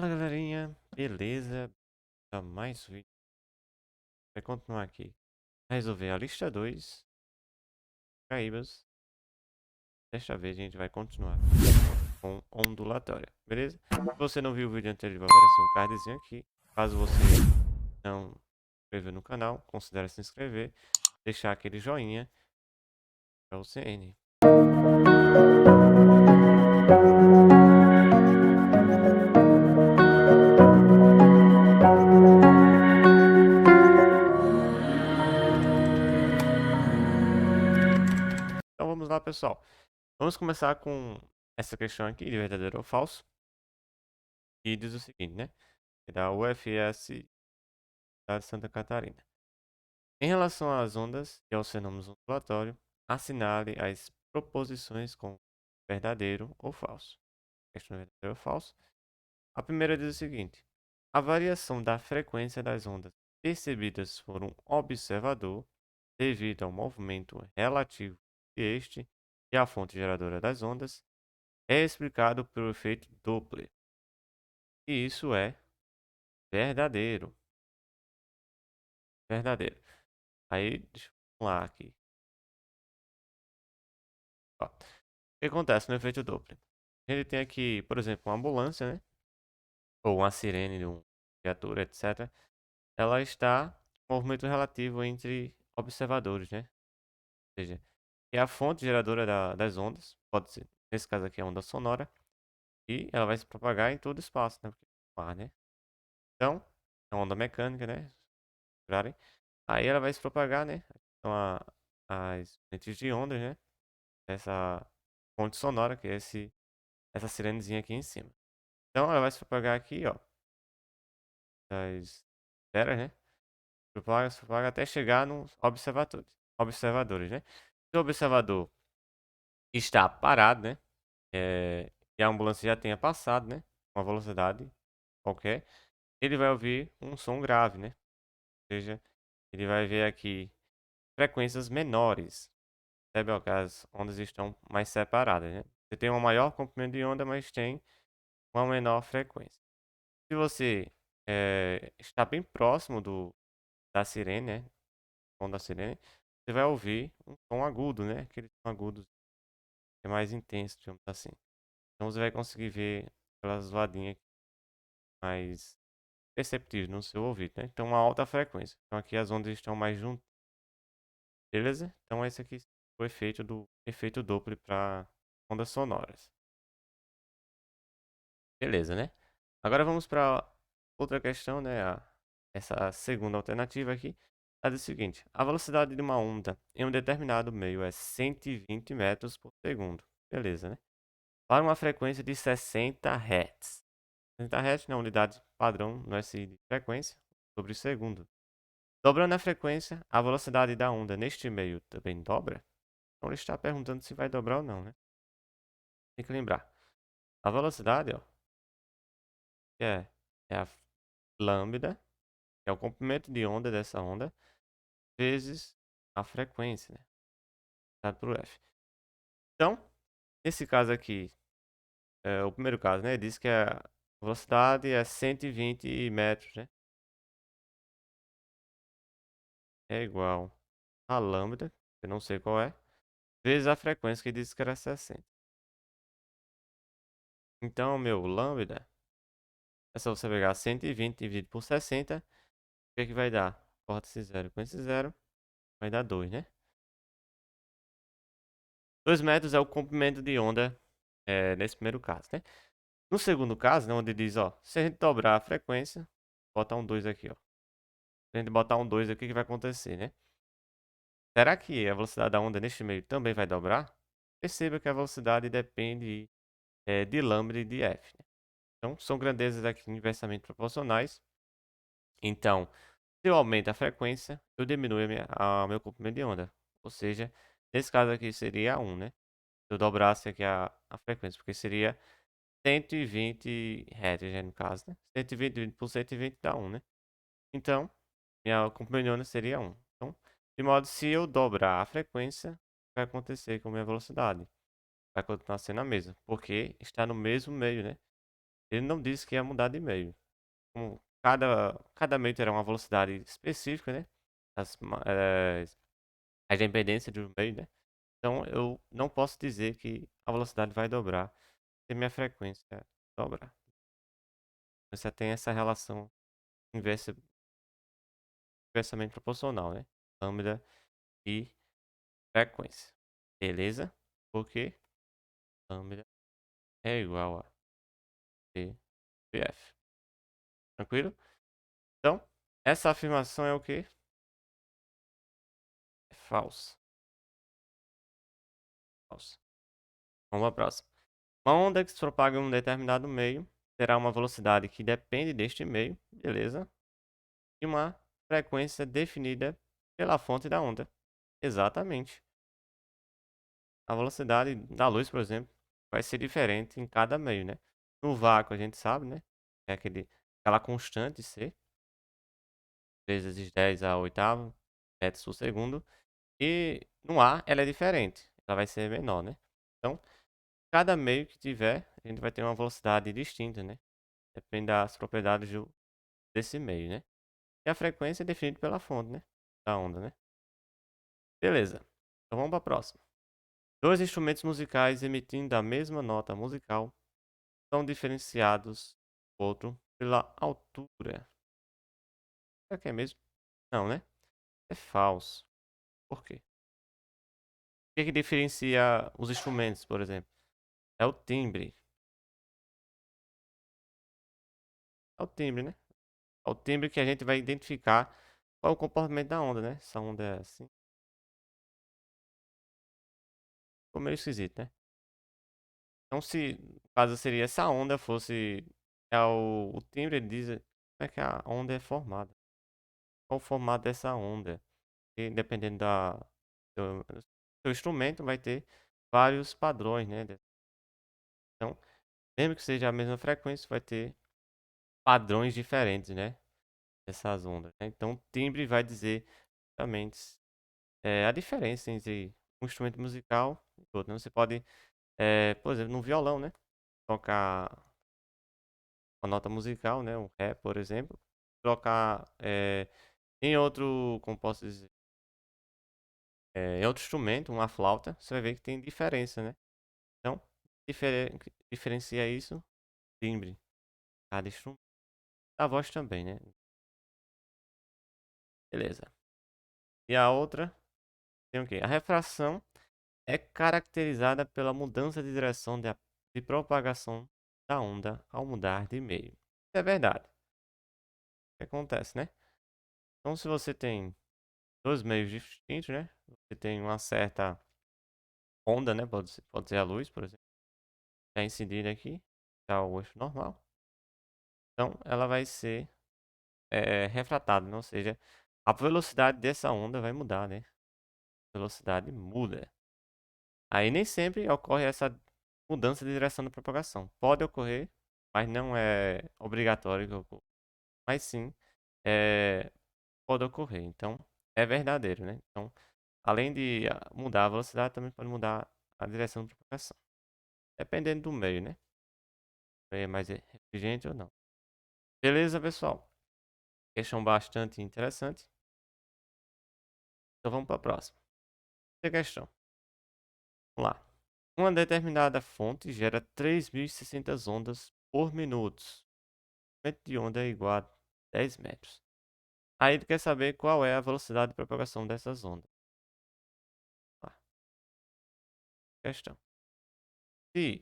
Fala galerinha, beleza? Tá mais um vídeo. Vai continuar aqui. Resolver a lista 2, Caíbas. Desta vez a gente vai continuar com ondulatória, beleza? Se você não viu o vídeo anterior, vai aparecer um cardzinho aqui. Caso você não se inscreveu no canal, considere se inscrever, deixar aquele joinha para o CN. Então vamos lá, pessoal. Vamos começar com essa questão aqui de verdadeiro ou falso. E diz o seguinte, né? Da UFS da Santa Catarina. Em relação às ondas e aos fenômenos ondulatórios, assinale as proposições com verdadeiro ou falso. Questão de verdadeiro ou falso. A primeira diz o seguinte: a variação da frequência das ondas percebidas por um observador devido ao movimento relativo de este e à fonte geradora das ondas é explicado pelo efeito Doppler. E isso é verdadeiro. Verdadeiro. Aí, deixa eu lá aqui. Ó. O que acontece no efeito Doppler? Ele tem aqui, por exemplo, uma ambulância, né? Ou uma sirene de uma viatura, etc. Ela está em movimento relativo entre observadores, né? Ou seja, é a fonte geradora das ondas, pode ser, nesse caso aqui, a onda sonora, e ela vai se propagar em todo o espaço, né? Porque é o ar, né? Então, é uma onda mecânica, né? Aí ela vai se propagar, né? Então, as correntes de ondas, né? Essa fonte sonora, que é essa sirenezinha aqui em cima. Então, ela vai se propagar aqui, ó, das esferas, né? Se propaga até chegar nos observadores, né? Se o observador está parado, né? E a ambulância já tenha passado, né? Uma velocidade qualquer, ele vai ouvir um som grave, né? Ou seja, ele vai ver aqui frequências menores. Percebe, ó, que as ondas estão mais separadas, né? Você tem um maior comprimento de onda, mas tem uma menor frequência. Se você está bem próximo da sirene, né? Som da sirene, você vai ouvir um tom agudo, né? Aquele tom agudo que é mais intenso, digamos assim. Então você vai conseguir ver aquela zoadinha mais perceptível no seu ouvido, né? Então uma alta frequência. Então aqui as ondas estão mais juntas, beleza? Então esse aqui foi o efeito do efeito Doppler para ondas sonoras. Beleza, né? Agora vamos para outra questão, né? Essa segunda alternativa aqui. Ela diz o seguinte: a velocidade de uma onda em um determinado meio é 120 metros por segundo. Beleza, né? Para uma frequência de 60 Hz. 60 Hz é uma unidade padrão no SI de frequência sobre segundo. Dobrando a frequência, a velocidade da onda neste meio também dobra? Então ele está perguntando se vai dobrar ou não, né? Tem que lembrar. A velocidade, ó, que é a lambda, que é o comprimento de onda dessa onda, vezes a frequência, né? Dado por F. Então, nesse caso aqui, o primeiro caso, né? Diz que a velocidade é 120 metros, né? É igual a lambda, eu não sei qual é, vezes a frequência que disse que era 60. Então, meu lambda é só você pegar 120 dividido por 60, o que é que vai dar? Corta esse zero com esse zero, vai dar 2, né? 2 metros é o comprimento de onda nesse primeiro caso, né? No segundo caso, né, onde diz, ó, se a gente dobrar a frequência, botar um 2 aqui, ó. Se a gente botar um 2 aqui, o que vai acontecer, né? Será que a velocidade da onda neste meio também vai dobrar? Perceba que a velocidade depende de lambda e de f, né? Então, são grandezas aqui inversamente proporcionais. Então, se eu aumento a frequência, eu diminuo a meu comprimento de onda. Ou seja, nesse caso aqui seria 1, né? Se eu dobrasse aqui a frequência, porque seria 120 Hz, né, no caso, né? 120 dividido por 120 dá 1, né? Então, minha comprimento de onda seria 1. Então, de modo se eu dobrar a frequência, o que vai acontecer com a minha velocidade? Vai continuar sendo a mesma, porque está no mesmo meio, né? Ele não disse que ia mudar de meio. Como cada meio terá uma velocidade específica, né? As dependências do meio, né? Então eu não posso dizer que a velocidade vai dobrar se minha frequência dobrar. Você tem essa relação inversamente proporcional, né? Lambda e frequência. Beleza? Porque lambda é igual a TF. Tranquilo? Então, essa afirmação é o que? É falsa. Falsa. Vamos para a próxima. Uma onda que se propaga em um determinado meio terá uma velocidade que depende deste meio, beleza? E uma frequência definida pela fonte da onda. Exatamente. A velocidade da luz, por exemplo, vai ser diferente em cada meio, né? No vácuo, a gente sabe, né? É aquela constante C, 3 vezes 10 a oitava metros por segundo. E no ar, ela é diferente. Ela vai ser menor, né? Então, cada meio que tiver, a gente vai ter uma velocidade distinta, né? Depende das propriedades desse meio, né? E a frequência é definida pela fonte, né? Da onda, né? Beleza. Então vamos para a próxima. Dois instrumentos musicais emitindo a mesma nota musical são diferenciados do outro pela altura. Será que é mesmo? Não, né? É falso. Por quê? O que que diferencia os instrumentos, por exemplo? É o timbre. É o timbre, né? É o timbre que a gente vai identificar qual é o comportamento da onda, né? Essa onda é assim. Ficou meio esquisito, né? Então, se no caso seria essa onda fosse o timbre, ele diz como é que a onda é formada. Qual o formato dessa onda? E dependendo do seu instrumento, vai ter vários padrões, né? Então, mesmo que seja a mesma frequência, vai ter padrões diferentes, né? Dessas ondas, né? Então, o timbre vai dizer justamente a diferença entre um instrumento musical e outro, né? Você pode, por exemplo, no violão, né? Tocar uma nota musical, né? Um ré, por exemplo. Tocar em outro, como posso dizer, em outro instrumento, uma flauta, você vai ver que tem diferença, né? Então, diferencia isso, timbre, cada instrumento. A voz também, né? Beleza. E a outra tem o quê? A refração é caracterizada pela mudança de direção de propagação da onda ao mudar de meio. Isso é verdade. O que acontece, né? Então, se você tem dois meios distintos, né? Você tem uma certa onda, né? Pode ser a luz, por exemplo. Está incidida aqui, está o eixo normal. Então, ela vai ser refratada, né? Ou seja, a velocidade dessa onda vai mudar, né? A velocidade muda. Aí nem sempre ocorre essa mudança de direção da propagação. Pode ocorrer, mas não é obrigatório que ocorra. Mas sim, é, pode ocorrer. Então, é verdadeiro, né? Então, além de mudar a velocidade, também pode mudar a direção da propagação. Dependendo do meio, né? Se é mais refrigerante ou não. Beleza, pessoal? Questão bastante interessante. Então vamos para a próxima. Terceira questão. Vamos lá. Uma determinada fonte gera 3.600 ondas por minuto. O momento de onda é igual a 10 metros. Aí ele quer saber qual é a velocidade de propagação dessas ondas. Lá, questão. Se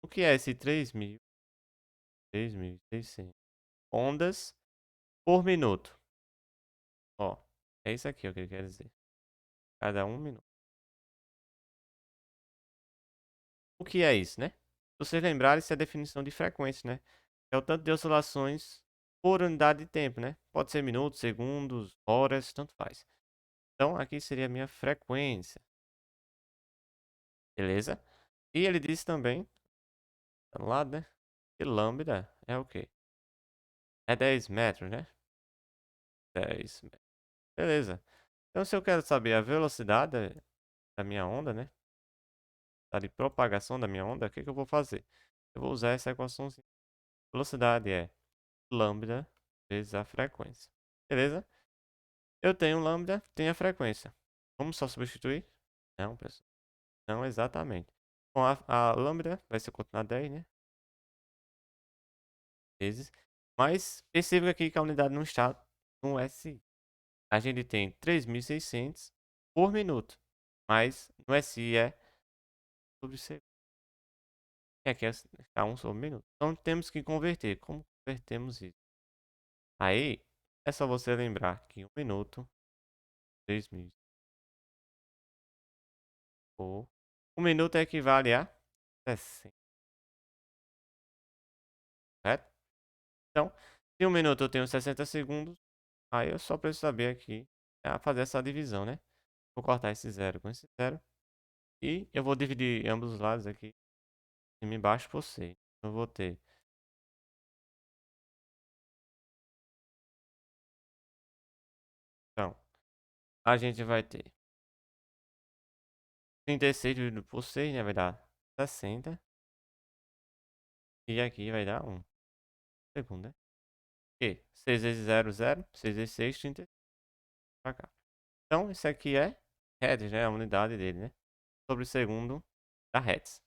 o que é esse 3.600 ondas por minuto? Ó, é isso aqui o que ele quer dizer. Cada um minuto. O que é isso, né? Se vocês lembrarem, isso é a definição de frequência, né? É o tanto de oscilações por unidade de tempo, né? Pode ser minutos, segundos, horas, tanto faz. Então, aqui seria a minha frequência. Beleza? E ele disse também, tá no lado, né? Que lambda é o quê? É 10 metros, né? 10 metros. Beleza. Então, se eu quero saber a velocidade da minha onda, né? A de propagação da minha onda, o que que eu vou fazer? Eu vou usar essa equação. Velocidade é lambda vezes a frequência. Beleza? Eu tenho lambda, tenho a frequência. Vamos só substituir? Não, pessoal. Não exatamente. Bom, a lambda vai ser quanto na 10, né? Vezes. Mas perceba aqui que a unidade não está no SI. A gente tem 3.600 por minuto. Mas no SI é sobre segundo. E aqui está 1 sobre minuto. Então temos que converter. Como convertemos isso? Aí é só você lembrar que 1 minuto, 3.000 por... 1 minuto equivale a 60. Correto? Então, se 1 minuto eu tenho 60 segundos, aí eu só preciso saber aqui fazer essa divisão, né? Vou cortar esse zero com esse zero. E eu vou dividir ambos os lados aqui, cima e embaixo por 6. Eu vou ter. Então, a gente vai ter 36 dividido por 6, né? Vai dar 60. E aqui vai dar 1 segundo, né? E 6 vezes 0, 0. 6 vezes 6, 36. Pra cá. Então, isso aqui é Hertz, né? A unidade dele, né? Sobre segundo da Hertz.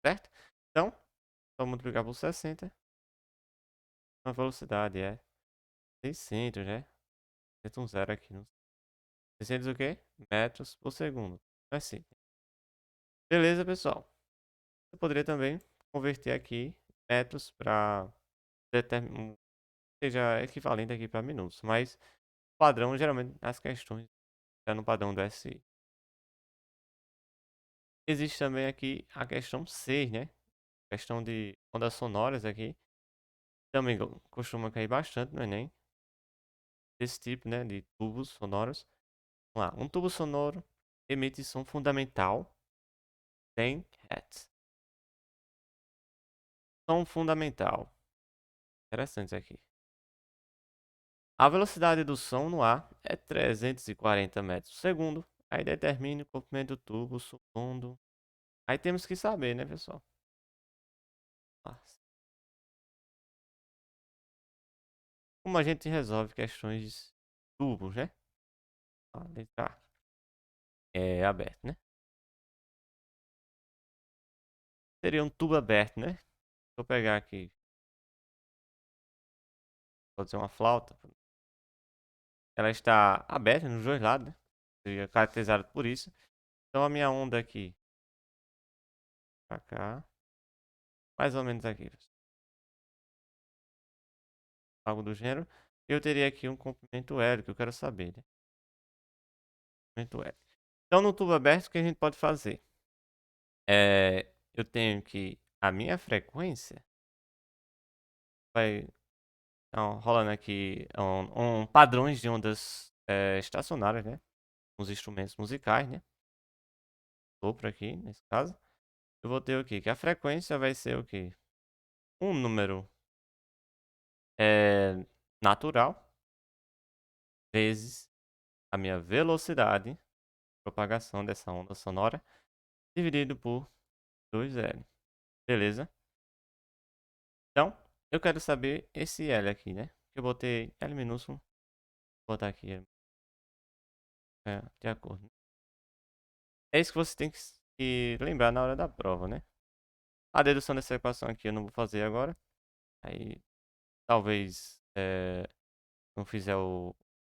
Certo? Então, só multiplicar por 60. A velocidade é 600, né? Tenta um zero aqui. 600 o quê? Metros por segundo. Assim. Beleza, pessoal. Eu poderia também converter aqui metros para seja equivalente aqui para minutos, mas padrão geralmente as questões é no padrão do SI. Existe também aqui a questão 6, né? Questão de ondas sonoras aqui. Também costuma cair bastante no Enem. Esse tipo, né, de tubos sonoros. Vamos lá. Um tubo sonoro emite som fundamental 100 Hz. Som fundamental. Interessante isso aqui. A velocidade do som no ar é 340 metros por segundo. Aí determine o comprimento do tubo, supondo. Aí temos que saber, né, pessoal? Nossa. Como a gente resolve questões de tubos, né? A letra A é aberto, né? Seria um tubo aberto, né? Vou pegar aqui. Pode ser uma flauta. Ela está aberta nos dois lados, né? Seria caracterizado por isso. Então a minha onda aqui pra cá. Mais ou menos aqui, pessoal. Algo do gênero. Eu teria aqui um comprimento L, que eu quero saber, né? Comprimento L. Então no tubo aberto, o que a gente pode fazer? Eu tenho que a minha frequência vai então, rolando aqui padrões de ondas estacionárias, né? Os instrumentos musicais, né? Sopro aqui, nesse caso. Eu vou ter o quê? Que a frequência vai ser o quê? Um número natural vezes a minha velocidade de propagação dessa onda sonora dividido por 2L. Beleza? Então, eu quero saber esse L aqui, né? Eu botei L minúsculo. Vou botar aqui. De acordo. É isso que você tem que lembrar na hora da prova, né? A dedução dessa equação aqui eu não vou fazer agora. Aí, talvez, não fizer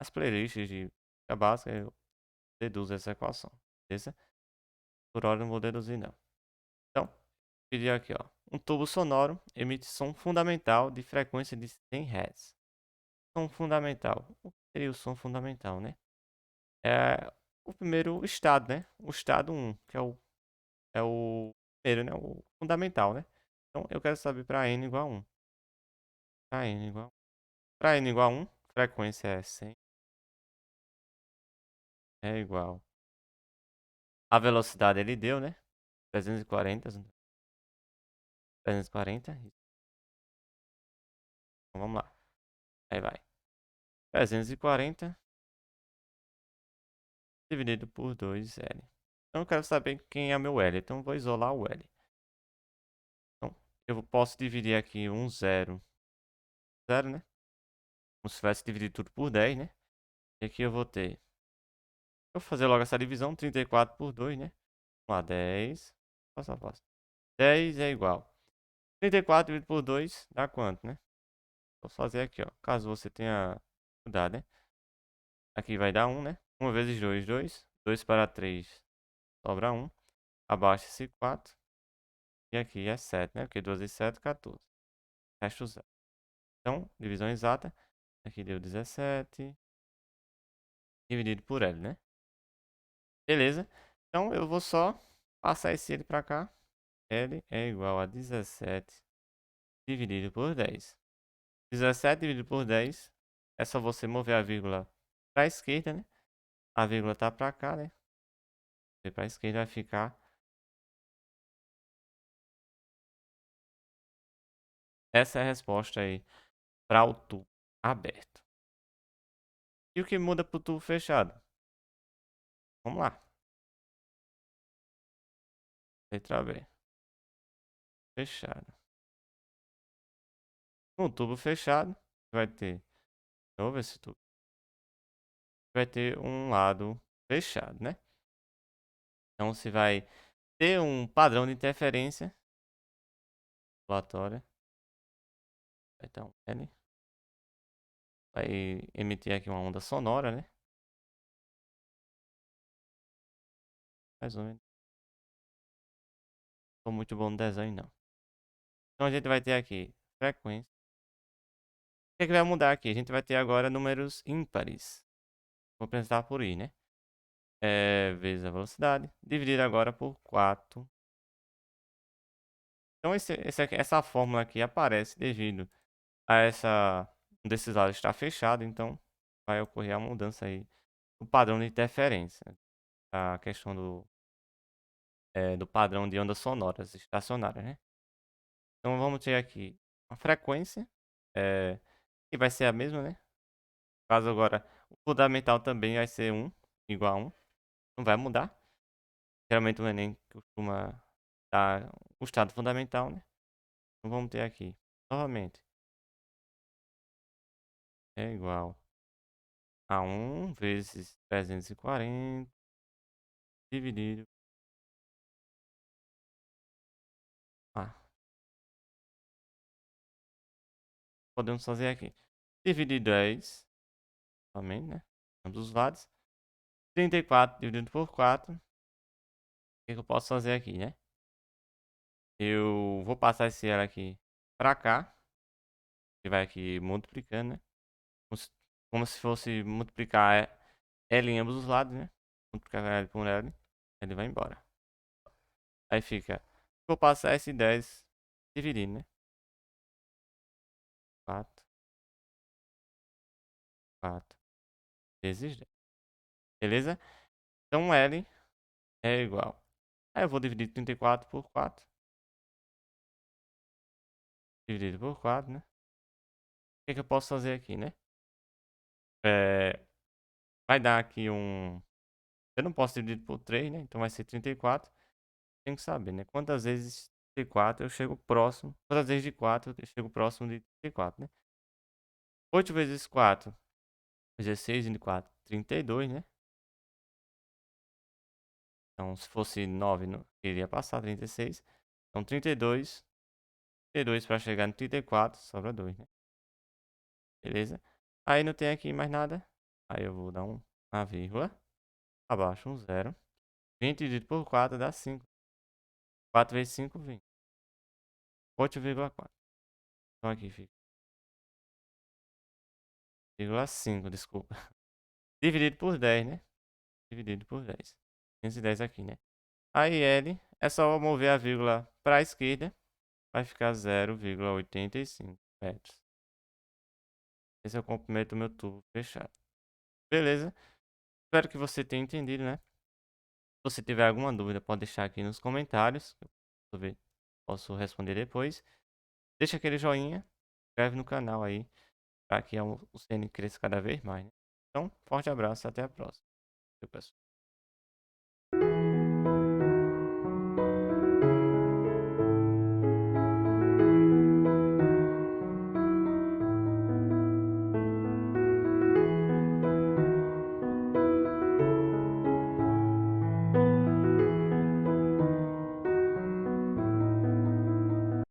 as playlists de física básica, eu deduzo essa equação. Beleza? Por hora eu não vou deduzir, não. Então, pedir aqui, ó. Um tubo sonoro emite som fundamental de frequência de 100 Hz. Som fundamental. O que seria o som fundamental, né? É o primeiro estado, né? O estado 1, que é o primeiro, né? O fundamental, né? Então, eu quero saber para n igual a 1. Para n igual a 1. Para n igual a 1, frequência é 100. É igual. A velocidade ele deu, né? 340. 340. Então, vamos lá. Aí vai. 340 dividido por 2L. Então, eu quero saber quem é meu L. Então, eu vou isolar o L. Então, eu posso dividir aqui um zero, zero, né? Como se tivesse dividido tudo por 10, né? E aqui eu vou ter. Eu vou fazer logo essa divisão, 34 por 2, né? Vamos lá, 10. Passo a passo. 10 é igual. 34 dividido por 2 dá quanto, né? Vou fazer aqui, ó. Caso você tenha mudado, né? Aqui vai dar 1, né? 1 vezes 2, 2. 2 para 3, sobra 1. Abaixa-se 4. E aqui é 7, né? Porque 2 vezes 7, 14. Resta o 0. Então, divisão exata. Aqui deu 17. Dividido por L, né? Beleza. Então, eu vou só passar esse L para cá. L é igual a 17 dividido por 10. 17 dividido por 10. É só você mover a vírgula para a esquerda, né? A vírgula tá para cá, né? E para a esquerda vai ficar. Essa é a resposta aí para o tubo aberto. E o que muda para o tubo fechado? Vamos lá. Letra B. Fechado. No tubo fechado, vai ter. De novo esse tubo. Vai ter um lado fechado, né? Então você vai ter um padrão de interferência aleatória. Então, L vai emitir aqui uma onda sonora, né? Mais ou menos. Não sou muito bom no desenho, não. Então a gente vai ter aqui frequência. O que é que vai mudar aqui? A gente vai ter agora números ímpares. Vou apresentar por I, né? Vezes a velocidade, dividido agora por 4. Então essa fórmula aqui aparece devido a um desses lados estar fechado, então vai ocorrer a mudança aí do padrão de interferência. A questão do padrão de ondas sonoras estacionárias, né? Então vamos ter aqui a frequência, é, que vai ser a mesma, né? No caso agora, o fundamental também vai ser 1, igual a 1. Não vai mudar. Geralmente o Enem costuma dar o estado fundamental, né? Então vamos ter aqui, novamente, é igual a 1 vezes 340 dividido. Ah, podemos fazer aqui. Dividir 10, somente, né? Ambos os lados. 34 dividido por 4. O que eu posso fazer aqui, né? Eu vou passar esse L aqui pra cá. E vai aqui multiplicando, né? Como se fosse multiplicar L em ambos os lados, né? Multiplicar L por L. Ele vai embora. Aí fica. Vou passar esse 10 dividindo, né? 4, 4 vezes 10. Beleza? Então L é igual. Aí eu vou dividir 34 por 4. Dividido por 4, né? O que eu posso fazer aqui, né? Vai dar aqui um. Eu não posso dividir por 3, né? Então vai ser 34. Tem que saber, né? Quantas vezes de 4 eu chego próximo. Quantas vezes de 4 eu chego próximo de 34, né? 8 vezes 4, 16 e 4, 32, né? Então, se fosse 9, não iria passar 36. Então, 32. 32 para chegar no 34, sobra 2, né? Beleza? Aí não tem aqui mais nada. Aí eu vou dar uma vírgula. Abaixo um zero. 20 dividido por 4 dá 5. 4 vezes 5, 20. 8,4. Então aqui fica 0,5, desculpa. Dividido por 10, né? Dividido por 10. 510 aqui, né? Aí L é só mover a vírgula para a esquerda. Vai ficar 0,85 metros. Esse é o comprimento do meu tubo fechado. Beleza? Espero que você tenha entendido, né? Se você tiver alguma dúvida, pode deixar aqui nos comentários. Posso responder depois. Deixa aquele joinha. Se inscreve no canal aí. Para que o CN cresça cada vez mais, né? Então, forte abraço. Até a próxima. Pessoal.